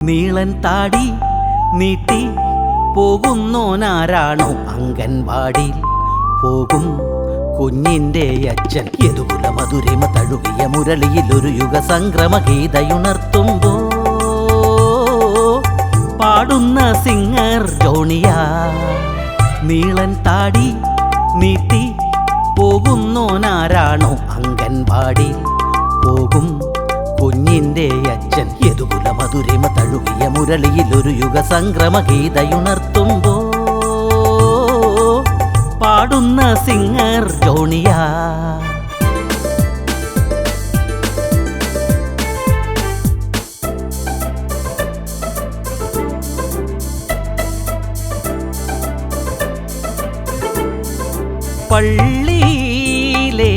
നീളൻ താടി നീട്ടി പോകുന്നോനാരാണോ അംഗൻവാടിയിൽ പോകും കുഞ്ഞിൻ്റെ അച്ഛൻ. യദുകുല മധുരിമ തഴുകിയ മുരളിയിൽ ഒരു യുഗസംക്രമ ഗീതയുണർത്തുമ്പോ പാടുന്ന സിംഗർ ജോണിയാ. നീളൻ താടി നീട്ടി പോകുന്നോനാരാണോ അംഗൻവാടിയിൽ പോകും കുഞ്ഞിൻ്റെ അച്ഛൻ. യദുകുല മധുരിമ തഴുകിയ മുരളിയിൽ ഒരു യുഗസംക്രമ ഗീതയുണർത്തുമ്പോ പാടുന്ന സിംഗർ ജോണിയാ. പള്ളിയിലെ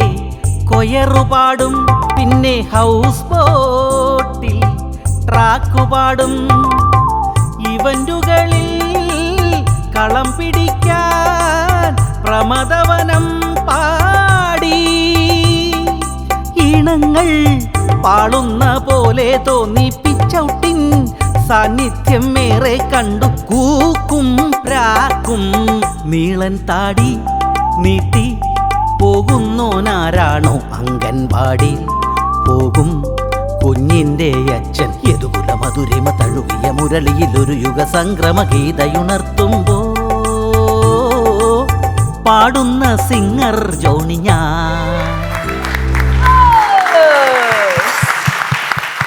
കൊയറുപാടും പിന്നെ ഹൗസ് ബോട്ടിൽ ട്രാക്കുപാടും ഇവന്റുകളിൽ കളം പിടിക്കാൻ പ്രമദവനം പാടി. ഈണങ്ങൾ പാളുന്ന പോലെ തോന്നിപ്പിച്ചൗട്ടിൻ സാന്നിധ്യം ഏറെ കണ്ടു കൂക്കും പ്രാക്കും. നീളൻ താടി നീട്ടി പോകുന്നോനാരാണോ അംഗൻവാടിയിൽ പോകും കുഞ്ഞിൻ്റെ അച്ഛൻ. യദുകുല മധുരിമ തഴുകിയ മുരളിയിൽ ഒരു യുഗസംക്രമ ഗീതയുണർത്തുമ്പോ പാടുന്ന സിംഗർ ജോണിയാ.